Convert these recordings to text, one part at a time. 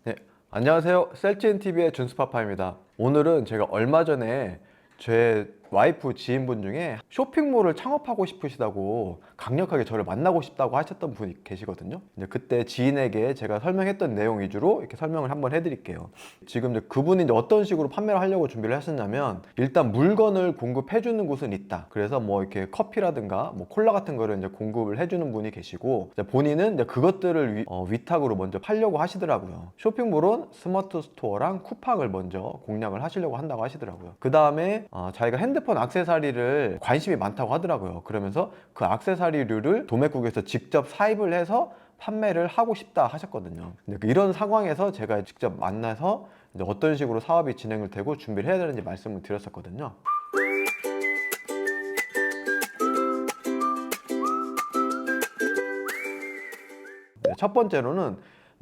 네, 안녕하세요. 셀진TV의 준수파파입니다. 오늘은 제가 얼마 전에 제 와이프 지인분 중에 쇼핑몰을 창업하고 싶으시다고 강력하게 저를 만나고 싶다고 하셨던 분이 계시거든요. 이제 그때 지인에게 제가 설명했던 내용 위주로 이렇게 설명을 한번 해드릴게요. 지금 이제 그분이 이제 어떤 식으로 판매를 하려고 준비를 하셨냐면, 일단 물건을 공급해 주는 곳은 있다. 그래서 뭐 이렇게 커피라든가 뭐 콜라 같은 거를 이제 공급을 해주는 분이 계시고, 이제 본인은 이제 그것들을 위탁으로 먼저 팔려고 하시더라고요. 쇼핑몰은 스마트 스토어랑 쿠팡을 먼저 공략을 하시려고 한다고 하시더라고요. 그 다음에 자기가 핸드폰 액세서리를 관심이 많다고 하더라고요. 그러면서 그 액세서리류를 도매국에서 직접 사입을 해서 판매를 하고 싶다 하셨거든요. 근데 이런 상황에서 제가 직접 만나서 이제 어떤 식으로 사업이 진행을 되고 준비를 해야 되는지 말씀을 드렸었거든요. 네, 첫 번째로는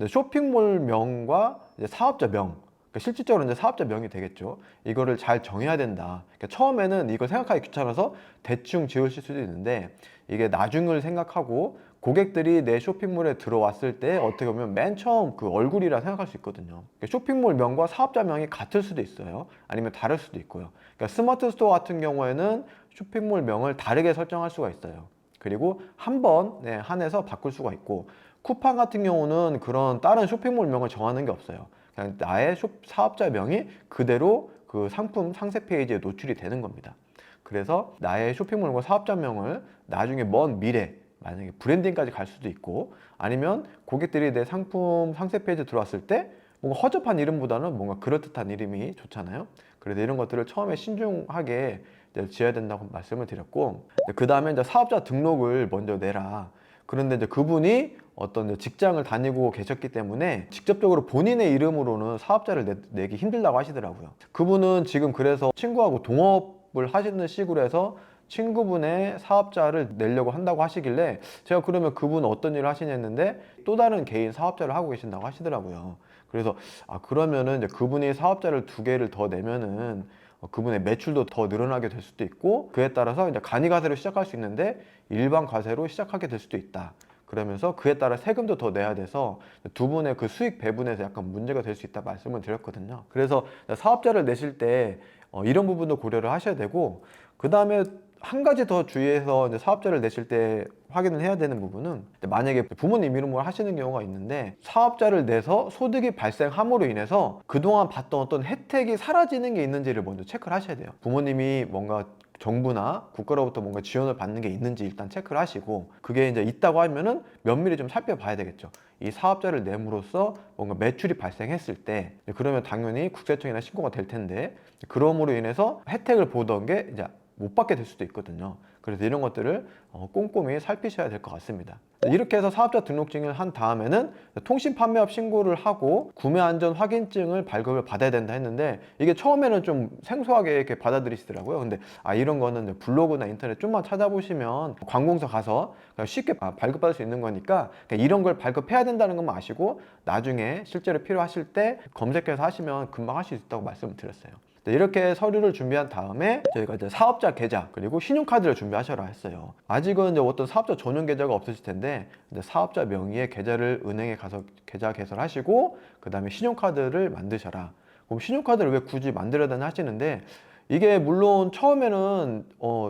쇼핑몰 명과 사업자 명, 그러니까 실질적으로 이제 사업자 명이 되겠죠. 이거를 잘 정해야 된다. 그러니까 처음에는 이거 생각하기 귀찮아서 대충 지으실 수도 있는데, 이게 나중을 생각하고 고객들이 내 쇼핑몰에 들어왔을 때 어떻게 보면 맨 처음 그 얼굴이라 생각할 수 있거든요. 그러니까 쇼핑몰 명과 사업자 명이 같을 수도 있어요. 아니면 다를 수도 있고요. 그러니까 스마트 스토어 같은 경우에는 쇼핑몰 명을 다르게 설정할 수가 있어요. 그리고 한 번에 한해서 바꿀 수가 있고, 쿠팡 같은 경우는 그런 다른 쇼핑몰 명을 정하는 게 없어요. 그냥 나의 사업자 명이 그대로 그 상품 상세 페이지에 노출이 되는 겁니다. 그래서 나의 쇼핑몰과 사업자명을 나중에 먼 미래, 만약에 브랜딩까지 갈 수도 있고, 아니면 고객들이 내 상품 상세 페이지에 들어왔을 때 뭔가 허접한 이름보다는 뭔가 그럴듯한 이름이 좋잖아요. 그래서 이런 것들을 처음에 신중하게 이제 지어야 된다고 말씀을 드렸고, 그 다음에 이제 사업자 등록을 먼저 내라. 그런데 이제 그분이 어떤 직장을 다니고 계셨기 때문에 직접적으로 본인의 이름으로는 사업자를 내기 힘들다고 하시더라고요. 그분은 지금 그래서 친구하고 동업을 하시는 식으로 해서 친구분의 사업자를 내려고 한다고 하시길래, 제가 그러면 그분 어떤 일을 하시냐 했는데 또 다른 개인 사업자를 하고 계신다고 하시더라고요. 그래서 그러면은 이제 그분이 사업자를 두 개를 더 내면은 그분의 매출도 더 늘어나게 될 수도 있고, 그에 따라서 이제 간이 과세로 시작할 수 있는데 일반 과세로 시작하게 될 수도 있다. 그러면서 그에 따라 세금도 더 내야 돼서 두 분의 그 수익 배분에서 약간 문제가 될 수 있다 말씀을 드렸거든요. 그래서 사업자를 내실 때 이런 부분도 고려를 하셔야 되고, 그 다음에 한 가지 더 주의해서 이제 사업자를 내실 때 확인을 해야 되는 부분은, 만약에 부모님 이름으로 하시는 경우가 있는데 사업자를 내서 소득이 발생함으로 인해서 그동안 받던 어떤 혜택이 사라지는 게 있는지를 먼저 체크를 하셔야 돼요. 부모님이 뭔가 정부나 국가로부터 뭔가 지원을 받는 게 있는지 일단 체크를 하시고, 그게 이제 있다고 하면은 면밀히 좀 살펴봐야 되겠죠. 이 사업자를 내므로써 뭔가 매출이 발생했을 때 그러면 당연히 국세청이나 신고가 될 텐데, 그럼으로 인해서 혜택을 보던 게 이제 못 받게 될 수도 있거든요. 그래서 이런 것들을 꼼꼼히 살피셔야 될 것 같습니다. 이렇게 해서 사업자 등록증을 한 다음에는 통신 판매업 신고를 하고 구매 안전 확인증을 발급을 받아야 된다 했는데, 이게 처음에는 좀 생소하게 이렇게 받아들이시더라고요. 근데 이런 거는 블로그나 인터넷 좀만 찾아보시면 관공서 가서 쉽게 발급받을 수 있는 거니까, 이런 걸 발급해야 된다는 것만 아시고 나중에 실제로 필요하실 때 검색해서 하시면 금방 하실 수 있다고 말씀을 드렸어요. 이렇게 서류를 준비한 다음에 저희가 이제 사업자 계좌 그리고 신용카드를 준비하셔라 했어요. 아직은 이제 어떤 사업자 전용 계좌가 없으실 텐데, 이제 사업자 명의의 계좌를 은행에 가서 계좌 개설하시고 그 다음에 신용카드를 만드셔라. 그럼 신용카드를 왜 굳이 만들어야 되나 하시는데, 이게 물론 처음에는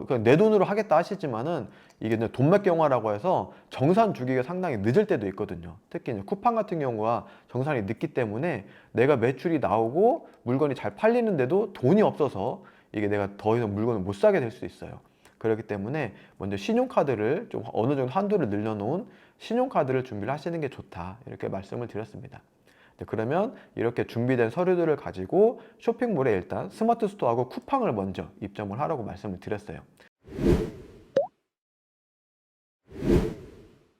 그냥 내 돈으로 하겠다 하시지만은 이게 이제 돈맥경화라고 해서 정산 주기가 상당히 늦을 때도 있거든요. 특히 이제 쿠팡 같은 경우가 정산이 늦기 때문에 내가 매출이 나오고 물건이 잘 팔리는데도 돈이 없어서 이게 내가 더 이상 물건을 못 사게 될 수 있어요. 그렇기 때문에 먼저 신용카드를 좀 어느 정도 한도를 늘려놓은 신용카드를 준비를 하시는 게 좋다, 이렇게 말씀을 드렸습니다. 그러면 이렇게 준비된 서류들을 가지고 쇼핑몰에 일단 스마트 스토어하고 쿠팡을 먼저 입점을 하라고 말씀을 드렸어요.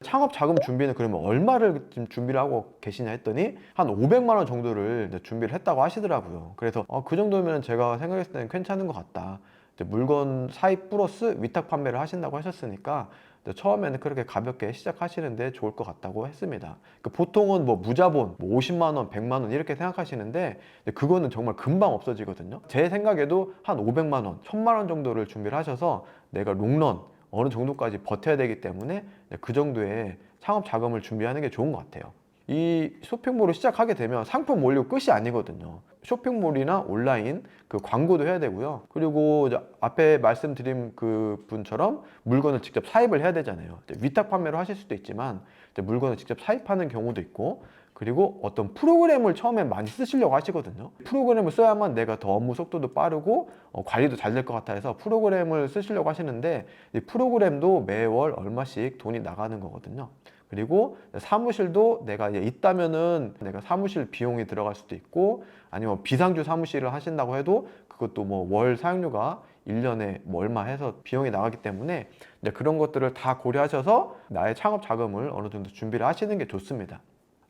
창업 자금 준비는 그러면 얼마를 지금 준비를 하고 계시냐 했더니 한 500만 원 정도를 이제 준비를 했다고 하시더라고요. 그래서 그 정도면 제가 생각했을 때는 괜찮은 것 같다. 이제 물건 사입 플러스 위탁 판매를 하신다고 하셨으니까 처음에는 그렇게 가볍게 시작하시는데 좋을 것 같다고 했습니다. 보통은 뭐 무자본, 뭐 50만 원, 100만 원 이렇게 생각하시는데 그거는 정말 금방 없어지거든요. 제 생각에도 한 500만 원, 1000만 원 정도를 준비를 하셔서 내가 롱런 어느 정도까지 버텨야 되기 때문에 그 정도의 창업 자금을 준비하는 게 좋은 것 같아요. 이 쇼핑몰을 시작하게 되면 상품 올리고 끝이 아니거든요. 쇼핑몰이나 온라인 그 광고도 해야 되고요. 그리고 이제 앞에 말씀드린 그 분처럼 물건을 직접 사입을 해야 되잖아요. 위탁 판매로 하실 수도 있지만 물건을 직접 사입하는 경우도 있고, 그리고 어떤 프로그램을 처음에 많이 쓰시려고 하시거든요. 프로그램을 써야만 내가 더 업무 속도도 빠르고 관리도 잘 될 것 같아서 프로그램을 쓰시려고 하시는데, 이 프로그램도 매월 얼마씩 돈이 나가는 거거든요. 그리고 사무실도 내가 있다면은 내가 사무실 비용이 들어갈 수도 있고, 아니면 비상주 사무실을 하신다고 해도 그것도 뭐 월 사용료가 1년에 뭐 얼마 해서 비용이 나가기 때문에 이제 그런 것들을 다 고려하셔서 나의 창업 자금을 어느 정도 준비를 하시는 게 좋습니다.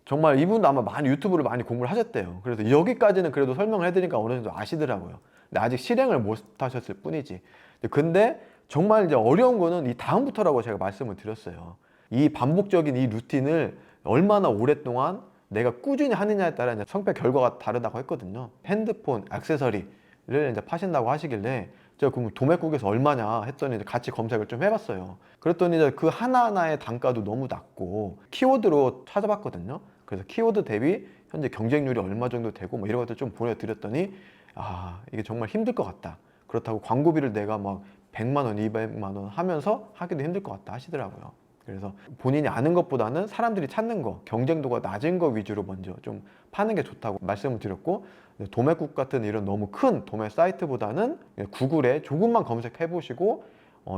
정말 이분도 아마 많이 유튜브를 많이 공부를 하셨대요. 그래서 여기까지는 그래도 설명을 해드리니까 어느 정도 아시더라고요. 근데 아직 실행을 못 하셨을 뿐이지. 근데 정말 이제 어려운 거는 이 다음부터라고 제가 말씀을 드렸어요. 이 반복적인 이 루틴을 얼마나 오랫동안 내가 꾸준히 하느냐에 따라 이제 성패 결과가 다르다고 했거든요. 핸드폰, 액세서리를 이제 파신다고 하시길래 제가 그럼 도매국에서 얼마냐 했더니 이제 같이 검색을 좀 해봤어요. 그랬더니 이제 그 하나하나의 단가도 너무 낮고 키워드로 찾아봤거든요. 그래서 키워드 대비 현재 경쟁률이 얼마 정도 되고 뭐 이런 것들 좀 보내드렸더니 아, 이게 정말 힘들 것 같다. 그렇다고 광고비를 내가 막 100만 원, 200만 원 하면서 하기도 힘들 것 같다 하시더라고요. 그래서 본인이 아는 것보다는 사람들이 찾는 거, 경쟁도가 낮은 거 위주로 먼저 좀 파는 게 좋다고 말씀을 드렸고, 도매국 같은 이런 너무 큰 도매 사이트보다는 구글에 조금만 검색해 보시고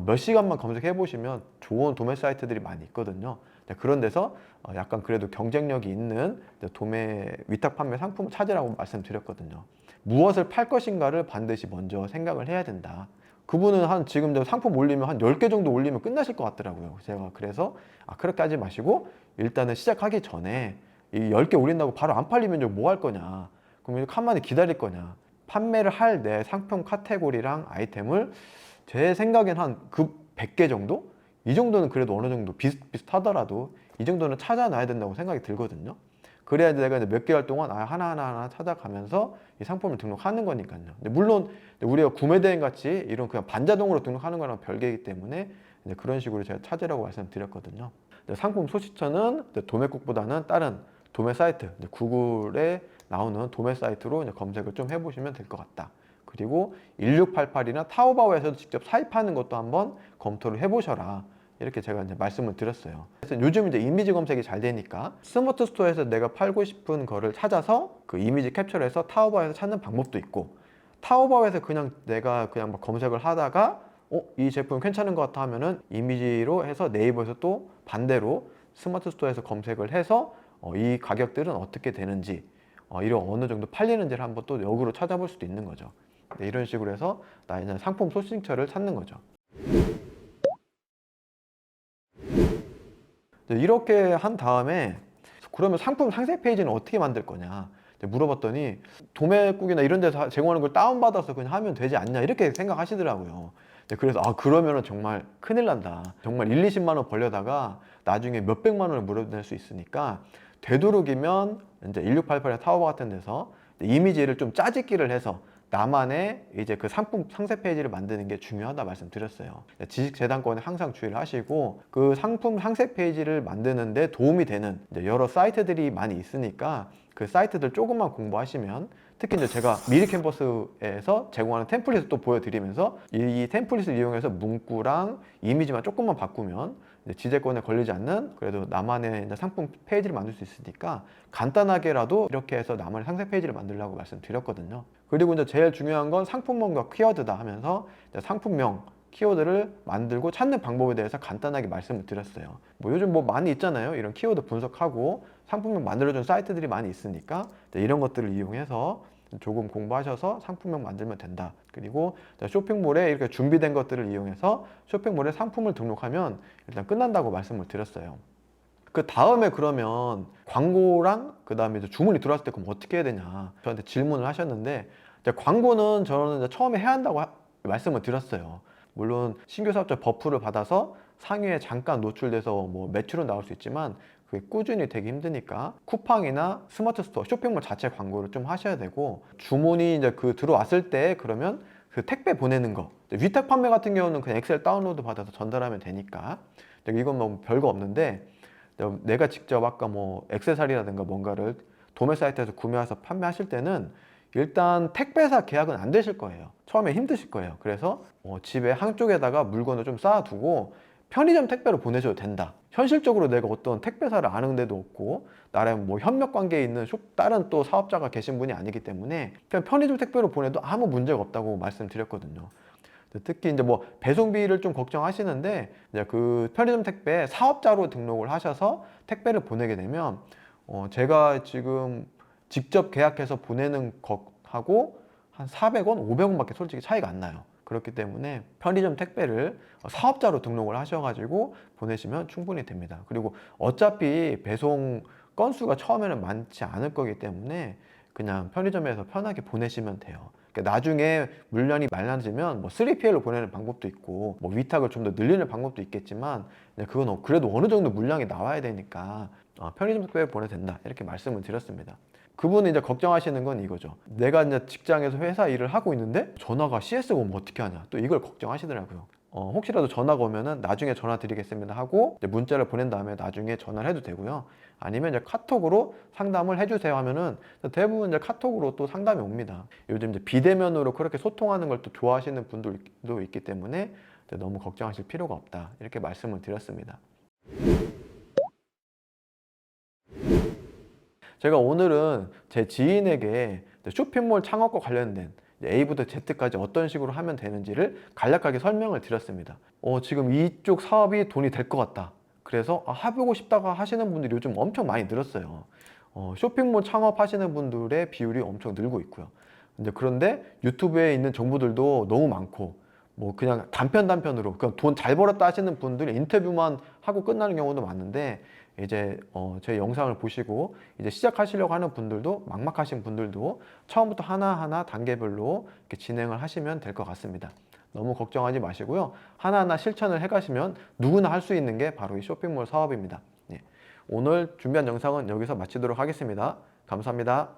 몇 시간만 검색해 보시면 좋은 도매 사이트들이 많이 있거든요. 그런 데서 약간 그래도 경쟁력이 있는 도매 위탁 판매 상품을 찾으라고 말씀드렸거든요. 무엇을 팔 것인가를 반드시 먼저 생각을 해야 된다. 그분은 한 지금 상품 올리면 한 10개 정도 올리면 끝나실 것 같더라고요. 제가 그래서 그렇게 하지 마시고 일단은 시작하기 전에 이 10개 올린다고 바로 안 팔리면 뭐 할 거냐, 그럼 가만히 기다릴 거냐, 판매를 할 내 상품 카테고리랑 아이템을 제 생각엔 한 그 100개 정도? 이 정도는 그래도 어느 정도 비슷비슷하더라도 이 정도는 찾아놔야 된다고 생각이 들거든요. 그래야 내가 이제 몇 개월 동안 하나하나 찾아가면서 이 상품을 등록하는 거니까요. 근데 물론 우리가 구매대행 같이 이런 그냥 반자동으로 등록하는 거랑 별개이기 때문에 이제 그런 식으로 제가 찾으라고 말씀드렸거든요. 상품 소식처는 도매국보다는 다른 도매 사이트, 구글에 나오는 도매 사이트로 이제 검색을 좀 해보시면 될 것 같다. 그리고 1688이나 타오바오에서도 직접 사입하는 것도 한번 검토를 해보셔라. 이렇게 제가 이제 말씀을 드렸어요. 그래서 요즘 이제 이미지 검색이 잘 되니까 스마트 스토어에서 내가 팔고 싶은 거를 찾아서 그 이미지 캡처해서 타오바오에서 찾는 방법도 있고, 타오바오에서 그냥 내가 그냥 막 검색을 하다가 이 제품 괜찮은 것 같아 하면은 이미지로 해서 네이버에서 또 반대로 스마트 스토어에서 검색을 해서 이 가격들은 어떻게 되는지, 이런 어느 정도 팔리는지를 한번 또 역으로 찾아볼 수도 있는 거죠. 이런 식으로 해서 나의 상품 소싱처를 찾는 거죠. 이렇게 한 다음에 그러면 상품 상세 페이지는 어떻게 만들 거냐 물어봤더니 도매국이나 이런 데서 제공하는 걸 다운받아서 그냥 하면 되지 않냐 이렇게 생각하시더라고요. 그래서 그러면은 정말 큰일 난다. 정말 1, 20만 원 벌려다가 나중에 몇백만 원을 물어낼 수 있으니까 되도록이면 이제 1688이나 타오바 같은 데서 이미지를 좀 짜집기를 해서 나만의 이제 그 상품 상세 페이지를 만드는 게 중요하다 말씀드렸어요. 지식재단권에 항상 주의를 하시고, 그 상품 상세 페이지를 만드는데 도움이 되는 여러 사이트들이 많이 있으니까 그 사이트들 조금만 공부하시면, 특히 이제 제가 미리 캠퍼스에서 제공하는 템플릿을 또 보여드리면서 이 템플릿을 이용해서 문구랑 이미지만 조금만 바꾸면 지재권에 걸리지 않는 그래도 나만의 상품 페이지를 만들 수 있으니까 간단하게라도 이렇게 해서 나만의 상세 페이지를 만들라고 말씀드렸거든요. 그리고 이제 제일 중요한 건 상품명과 키워드다 하면서 상품명, 키워드를 만들고 찾는 방법에 대해서 간단하게 말씀을 드렸어요. 요즘 많이 있잖아요. 이런 키워드 분석하고 상품명 만들어준 사이트들이 많이 있으니까 이런 것들을 이용해서 조금 공부하셔서 상품명 만들면 된다. 그리고 쇼핑몰에 이렇게 준비된 것들을 이용해서 쇼핑몰에 상품을 등록하면 일단 끝난다고 말씀을 드렸어요. 그 다음에 그러면 광고랑 그 다음에 이제 주문이 들어왔을 때 그럼 어떻게 해야 되냐 저한테 질문을 하셨는데, 광고는 저는 이제 처음에 해야 한다고 말씀을 드렸어요. 물론 신규 사업자 버프를 받아서 상위에 잠깐 노출돼서 매출은 나올 수 있지만 그게 꾸준히 되기 힘드니까 쿠팡이나 스마트 스토어, 쇼핑몰 자체 광고를 좀 하셔야 되고, 주문이 이제 그 들어왔을 때 그러면 그 택배 보내는 거, 위탁 판매 같은 경우는 그냥 엑셀 다운로드 받아서 전달하면 되니까 이건 별거 없는데, 내가 직접 아까 뭐 액세서리라든가 뭔가를 도매 사이트에서 구매해서 판매하실 때는 일단 택배사 계약은 안 되실 거예요. 처음에 힘드실 거예요. 그래서 집에 한쪽에다가 물건을 좀 쌓아두고 편의점 택배로 보내셔도 된다. 현실적으로 내가 어떤 택배사를 아는 데도 없고 나랑 뭐 협력 관계에 있는 다른 또 사업자가 계신 분이 아니기 때문에 그냥 편의점 택배로 보내도 아무 문제가 없다고 말씀드렸거든요. 특히 이제 뭐 배송비를 좀 걱정하시는데 이제 그 편의점 택배 사업자로 등록을 하셔서 택배를 보내게 되면 제가 지금 직접 계약해서 보내는 것하고 한 400원, 500원밖에 솔직히 차이가 안 나요. 그렇기 때문에 편의점 택배를 사업자로 등록을 하셔가지고 보내시면 충분히 됩니다. 그리고 어차피 배송 건수가 처음에는 많지 않을 거기 때문에 그냥 편의점에서 편하게 보내시면 돼요. 그러니까 나중에 물량이 많아지면 뭐 3PL로 보내는 방법도 있고 뭐 위탁을 좀 더 늘리는 방법도 있겠지만 그건 그래도 어느 정도 물량이 나와야 되니까 편의점 택배를 보내도 된다 이렇게 말씀을 드렸습니다. 그분이 이제 걱정하시는 건 이거죠. 내가 이제 직장에서 회사 일을 하고 있는데 전화가 CS가 오면 어떻게 하냐. 또 이걸 걱정하시더라고요. 혹시라도 전화가 오면은 나중에 전화 드리겠습니다 하고 이제 문자를 보낸 다음에 나중에 전화를 해도 되고요. 아니면 이제 카톡으로 상담을 해주세요 하면은 대부분 이제 카톡으로 또 상담이 옵니다. 요즘 이제 비대면으로 그렇게 소통하는 걸 또 좋아하시는 분들도 있기 때문에 너무 걱정하실 필요가 없다. 이렇게 말씀을 드렸습니다. 제가 오늘은 제 지인에게 쇼핑몰 창업과 관련된 A부터 Z까지 어떤 식으로 하면 되는지를 간략하게 설명을 드렸습니다. 지금 이쪽 사업이 돈이 될 것 같다. 그래서 해보고 싶다고 하시는 분들이 요즘 엄청 많이 늘었어요. 쇼핑몰 창업하시는 분들의 비율이 엄청 늘고 있고요. 그런데 유튜브에 있는 정보들도 너무 많고 뭐 그냥 단편으로 그냥 돈 잘 벌었다 하시는 분들이 인터뷰만 하고 끝나는 경우도 많은데 이제 제 영상을 보시고 이제 시작하시려고 하는 분들도 막막하신 분들도 처음부터 하나하나 단계별로 이렇게 진행을 하시면 될 것 같습니다. 너무 걱정하지 마시고요. 하나하나 실천을 해가시면 누구나 할 수 있는 게 바로 이 쇼핑몰 사업입니다. 네. 오늘 준비한 영상은 여기서 마치도록 하겠습니다. 감사합니다.